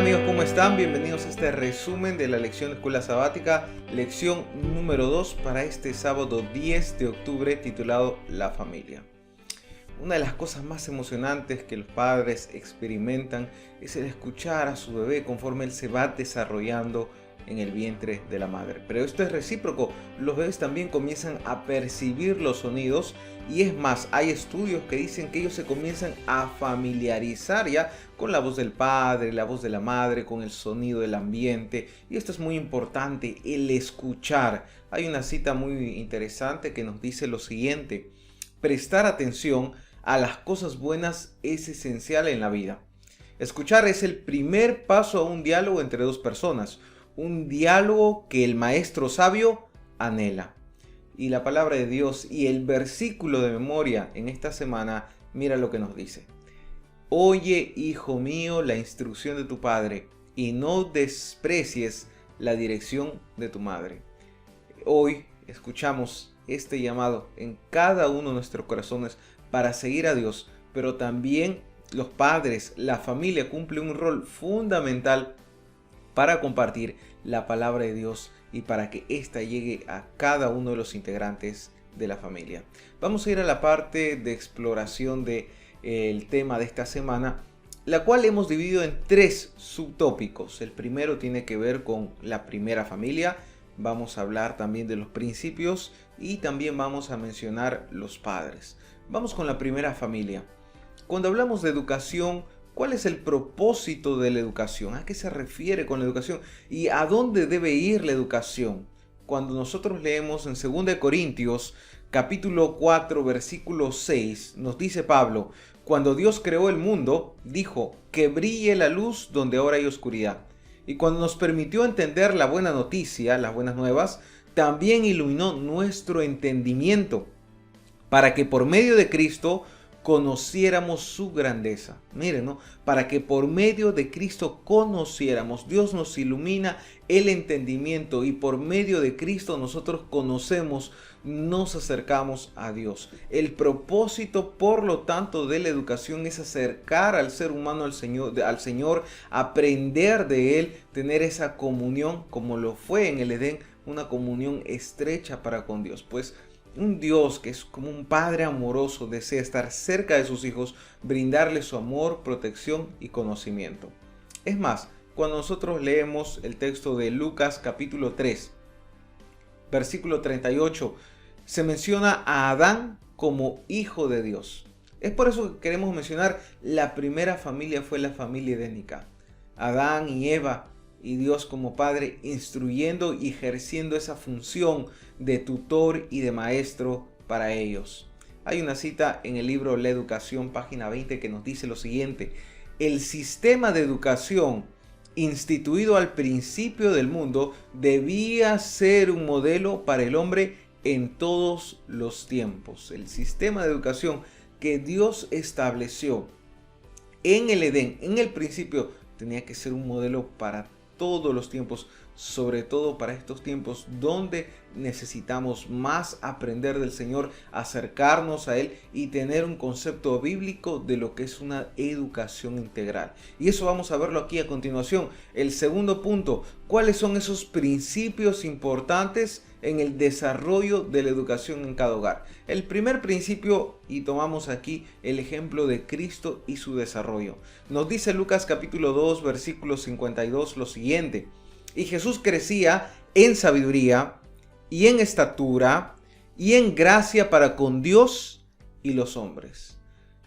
amigos, ¿cómo están? Bienvenidos a este resumen de la lección de Escuela Sabática, lección número 2 para este sábado 10 de octubre titulado La Familia. Una de las cosas más emocionantes que los padres experimentan es el escuchar a su bebé conforme él se va desarrollando en el vientre de la madre. Pero esto es recíproco, los bebés también comienzan a percibir los sonidos y es más, hay estudios que dicen que ellos se comienzan a familiarizar ya con la voz del padre, la voz de la madre, con el sonido del ambiente, y esto es muy importante, el escuchar. Hay una cita muy interesante que nos dice lo siguiente: prestar atención a las cosas buenas es esencial en la vida. Escuchar es el primer paso a un diálogo entre dos personas, un diálogo que el maestro sabio anhela. Y la palabra de Dios y el versículo de memoria en esta semana, mira lo que nos dice: oye, hijo mío, la instrucción de tu padre, y no desprecies la dirección de tu madre. Hoy escuchamos este llamado en cada uno de nuestros corazones para seguir a Dios, pero también los padres, la familia cumple un rol fundamental para compartir la palabra de Dios y para que ésta llegue a cada uno de los integrantes de la familia. Vamos a ir a la parte de exploración del tema de esta semana, la cual hemos dividido en 3 subtópicos. El primero tiene que ver con la primera familia. Vamos a hablar también de los principios y también vamos a mencionar los padres. Vamos con la primera familia. Cuando hablamos de educación, ¿cuál es el propósito de la educación? ¿A qué se refiere con la educación? ¿Y a dónde debe ir la educación? Cuando nosotros leemos en 2 Corintios, capítulo 4, versículo 6, nos dice Pablo: cuando Dios creó el mundo, dijo que brille la luz donde ahora hay oscuridad. Y cuando nos permitió entender la buena noticia, las buenas nuevas, también iluminó nuestro entendimiento para que por medio de Cristo conociéramos su grandeza. Miren, ¿no? Para que por medio de Cristo conociéramos. Dios nos ilumina el entendimiento y por medio de Cristo nosotros conocemos, nos acercamos a Dios. El propósito, por lo tanto, de la educación es acercar al ser humano al Señor, aprender de Él, tener esa comunión como lo fue en el Edén, una comunión estrecha para con Dios. Pues un Dios que es como un padre amoroso desea estar cerca de sus hijos, brindarles su amor, protección y conocimiento. Es más, cuando nosotros leemos el texto de Lucas capítulo 3, versículo 38, se menciona a Adán como hijo de Dios. Es por eso que queremos mencionar la primera familia fue la familia edénica. Adán y Eva y Dios como padre instruyendo y ejerciendo esa función de tutor y de maestro para ellos. Hay una cita en el libro La Educación, página 20, que nos dice lo siguiente: el sistema de educación instituido al principio del mundo debía ser un modelo para el hombre en todos los tiempos. El sistema de educación que Dios estableció en el Edén, en el principio, tenía que ser un modelo para todos los tiempos, sobre todo para estos tiempos donde necesitamos más aprender del Señor, acercarnos a Él y tener un concepto bíblico de lo que es una educación integral. Y eso vamos a verlo aquí a continuación. El segundo punto: ¿cuáles son esos principios importantes en el desarrollo de la educación en cada hogar? El primer principio, y tomamos aquí el ejemplo de Cristo y su desarrollo. Nos dice Lucas capítulo 2, versículo 52 lo siguiente: y Jesús crecía en sabiduría y en estatura y en gracia para con Dios y los hombres.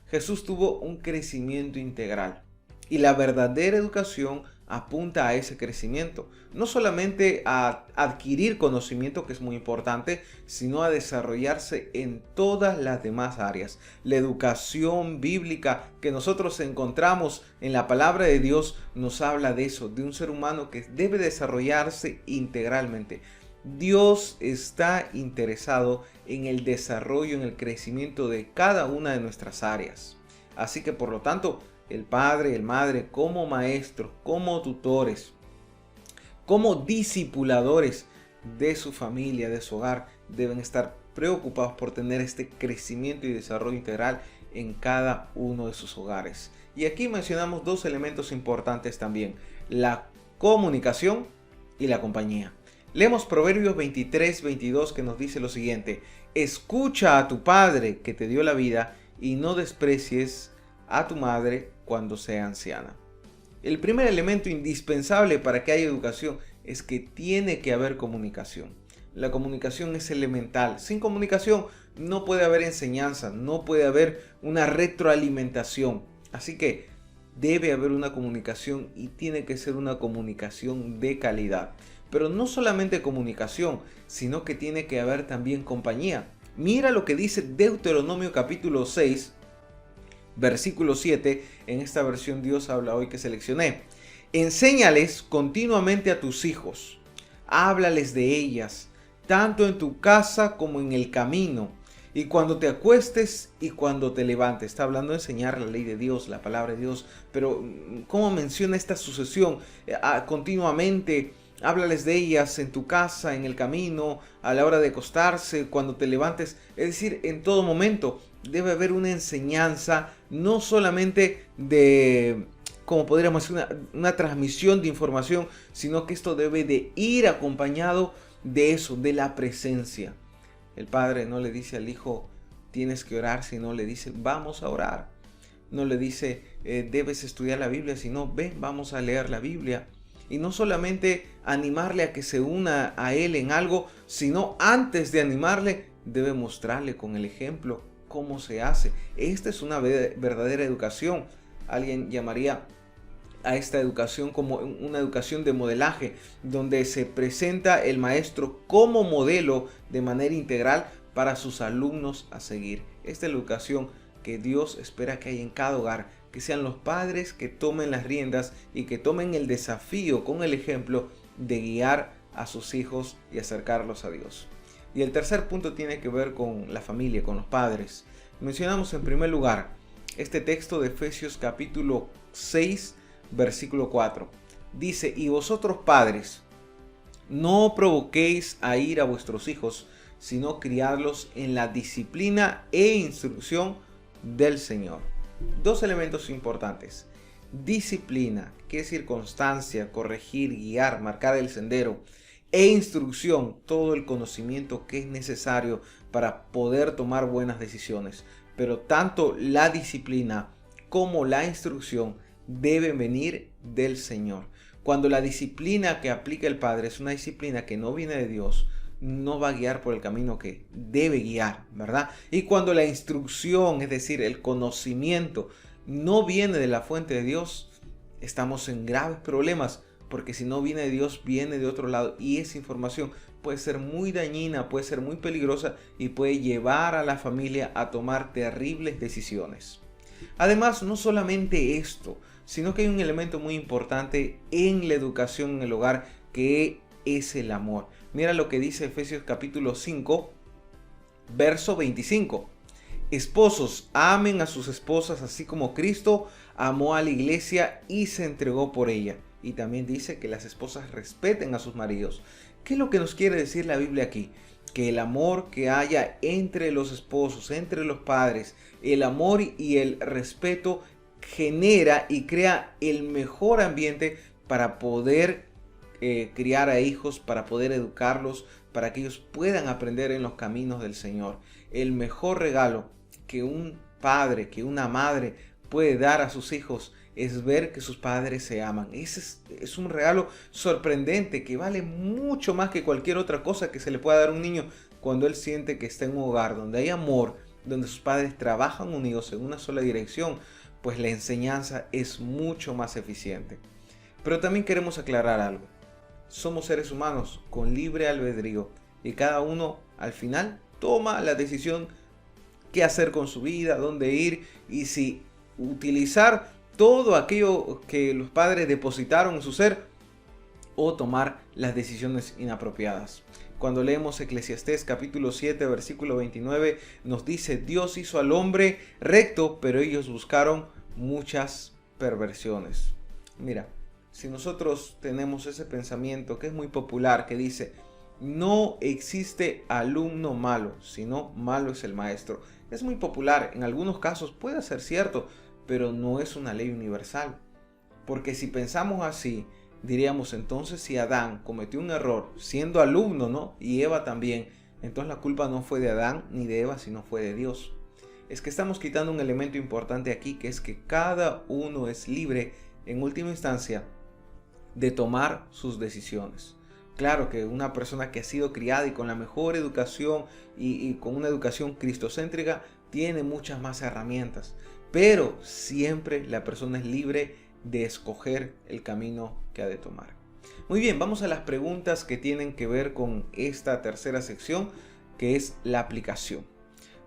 Jesús tuvo un crecimiento integral y la verdadera educación apunta a ese crecimiento, no solamente a adquirir conocimiento, que es muy importante, sino a desarrollarse en todas las demás áreas. La educación bíblica que nosotros encontramos en la palabra de Dios nos habla de eso, de un ser humano que debe desarrollarse integralmente. Dios está interesado en el desarrollo, en el crecimiento de cada una de nuestras áreas. Así que por lo tanto, el padre y el madre como maestros, como tutores, como discipuladores de su familia, de su hogar, deben estar preocupados por tener este crecimiento y desarrollo integral en cada uno de sus hogares. Y aquí mencionamos dos elementos importantes también: la comunicación y la compañía. Leemos Proverbios 23:22, que nos dice lo siguiente: escucha a tu padre que te dio la vida y no desprecies a tu madre cuando sea anciana. El primer elemento indispensable para que haya educación es que tiene que haber comunicación. La comunicación es elemental. Sin comunicación no puede haber enseñanza, no puede haber una retroalimentación. Así que debe haber una comunicación y tiene que ser una comunicación de calidad. Pero no solamente comunicación, sino que tiene que haber también compañía. Mira lo que dice Deuteronomio capítulo 6, versículo 7, en esta versión Dios habla hoy que seleccioné. Enséñales continuamente a tus hijos, háblales de ellas, tanto en tu casa como en el camino, y cuando te acuestes y cuando te levantes. Está hablando de enseñar la ley de Dios, la palabra de Dios, pero ¿cómo menciona esta sucesión? Continuamente, háblales de ellas en tu casa, en el camino, a la hora de acostarse, cuando te levantes. Es decir, en todo momento debe haber una enseñanza, no solamente de, como podríamos decir, una transmisión de información, sino que esto debe de ir acompañado de eso, de la presencia. El padre no le dice al hijo, tienes que orar, sino le dice, vamos a orar. No le dice, debes estudiar la Biblia, sino, ven, vamos a leer la Biblia. Y no solamente animarle a que se una a él en algo, sino antes de animarle, debe mostrarle con el ejemplo cómo se hace. Esta es una verdadera educación. Alguien llamaría a esta educación como una educación de modelaje, donde se presenta el maestro como modelo de manera integral para sus alumnos a seguir. Esta es la educación que Dios espera que haya en cada hogar, que sean los padres que tomen las riendas y que tomen el desafío con el ejemplo de guiar a sus hijos y acercarlos a Dios. Y el tercer punto tiene que ver con la familia, con los padres. Mencionamos en primer lugar este texto de Efesios capítulo 6, versículo 4. Dice, y vosotros padres, no provoquéis a ir a vuestros hijos, sino criadlos en la disciplina e instrucción del Señor. Dos elementos importantes: disciplina, que es constancia, corregir, guiar, marcar el sendero, e instrucción, todo el conocimiento que es necesario para poder tomar buenas decisiones. Pero tanto la disciplina como la instrucción deben venir del Señor. Cuando la disciplina que aplica el Padre es una disciplina que no viene de Dios, no va a guiar por el camino que debe guiar, ¿verdad? Y cuando la instrucción, es decir, el conocimiento, no viene de la fuente de Dios, estamos en graves problemas, porque si no viene de Dios, viene de otro lado, y esa información puede ser muy dañina, puede ser muy peligrosa y puede llevar a la familia a tomar terribles decisiones. Además, no solamente esto, sino que hay un elemento muy importante en la educación en el hogar, que es el amor. Mira lo que dice Efesios capítulo 5, verso 25. Esposos, amen a sus esposas así como Cristo amó a la iglesia y se entregó por ella. Y también dice que las esposas respeten a sus maridos. ¿Qué es lo que nos quiere decir la Biblia aquí? Que el amor que haya entre los esposos, entre los padres, el amor y el respeto genera y crea el mejor ambiente para poder criar a hijos, para poder educarlos, para que ellos puedan aprender en los caminos del Señor. El mejor regalo que un padre, que una madre puede dar a sus hijos es ver que sus padres se aman. Ese es un regalo sorprendente que vale mucho más que cualquier otra cosa que se le pueda dar a un niño cuando él siente que está en un hogar donde hay amor, donde sus padres trabajan unidos en una sola dirección. Pues la enseñanza es mucho más eficiente. Pero también queremos aclarar algo. Somos seres humanos con libre albedrío y cada uno al final toma la decisión qué hacer con su vida, dónde ir y si utilizar todo aquello que los padres depositaron en su ser o tomar las decisiones inapropiadas. Cuando leemos Eclesiastés capítulo 7 versículo 29 nos dice: Dios hizo al hombre recto, pero ellos buscaron muchas perversiones. Mira, si nosotros tenemos ese pensamiento que es muy popular, que dice: No existe alumno malo, sino malo es el maestro. Es muy popular, en algunos casos puede ser cierto, pero no es una ley universal. Porque si pensamos así, diríamos entonces si Adán cometió un error siendo alumno, ¿no? Y Eva también, entonces la culpa no fue de Adán ni de Eva, sino fue de Dios. Es que estamos quitando un elemento importante aquí, que es que cada uno es libre, en última instancia, de tomar sus decisiones. Claro que una persona que ha sido criada y con la mejor educación y con una educación cristocéntrica tiene muchas más herramientas, pero siempre la persona es libre de escoger el camino que ha de tomar. Muy bien, vamos a las preguntas que tienen que ver con esta tercera sección, que es la aplicación.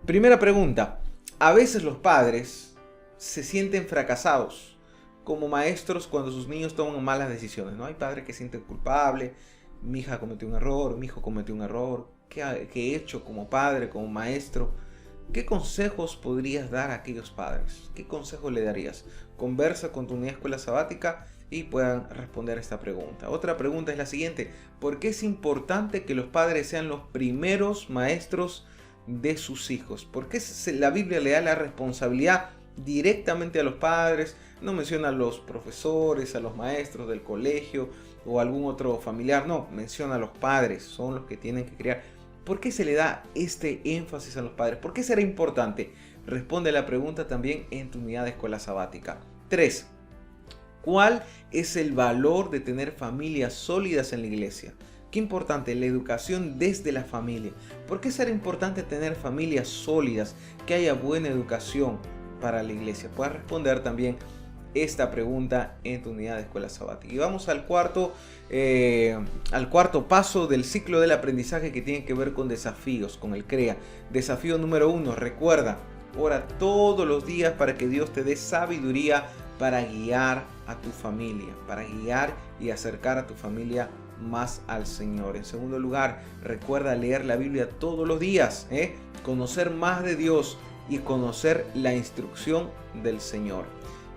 Primera pregunta: a veces los padres se sienten fracasados como maestros cuando sus niños toman malas decisiones, ¿no? Hay padres que se sienten culpables. Mi hija cometió un error, mi hijo cometió un error. ¿Qué he hecho como padre, como maestro? ¿Qué consejos podrías dar a aquellos padres? ¿Qué consejos le darías? Conversa con tu unidad escuela sabática y puedan responder esta pregunta. Otra pregunta es la siguiente: ¿por qué es importante que los padres sean los primeros maestros de sus hijos? ¿Por qué la Biblia le da la responsabilidad directamente a los padres? No menciona a los profesores, a los maestros del colegio o algún otro familiar. No, menciona a los padres, son los que tienen que criar. ¿Por qué se le da este énfasis a los padres? ¿Por qué será importante? Responde la pregunta también en tu unidad de escuela sabática. 3. ¿Cuál es el valor de tener familias sólidas en la iglesia? Qué importante, la educación desde la familia. ¿Por qué será importante tener familias sólidas, que haya buena educación para la iglesia? Puedes responder también esta pregunta en tu unidad de escuela sabática. Y vamos al cuarto paso del ciclo del aprendizaje, que tiene que ver con desafíos, con el CREA. Desafío número 1, recuerda, ora todos los días para que Dios te dé sabiduría para guiar a tu familia, para guiar y acercar a tu familia más al Señor. En segundo lugar, recuerda leer la Biblia todos los días, conocer más de Dios y conocer la instrucción del Señor.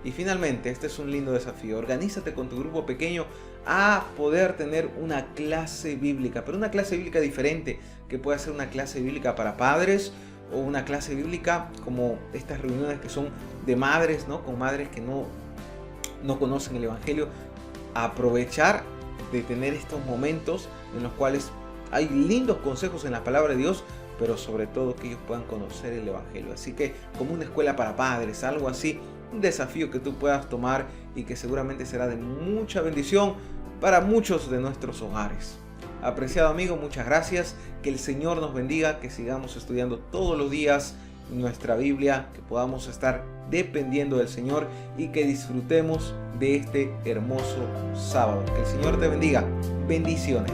Y finalmente, este es un lindo desafío: organízate con tu grupo pequeño a poder tener una clase bíblica, pero una clase bíblica diferente, que puede ser una clase bíblica para padres o una clase bíblica como estas reuniones que son de madres, ¿no? Con madres que no conocen el Evangelio. Aprovechar de tener estos momentos en los cuales hay lindos consejos en la palabra de Dios, pero sobre todo que ellos puedan conocer el Evangelio. Así que como una escuela para padres, algo así, un desafío que tú puedas tomar y que seguramente será de mucha bendición para muchos de nuestros hogares. Apreciado amigo, muchas gracias. Que el Señor nos bendiga, que sigamos estudiando todos los días nuestra Biblia, que podamos estar dependiendo del Señor y que disfrutemos de este hermoso sábado. Que el Señor te bendiga. Bendiciones.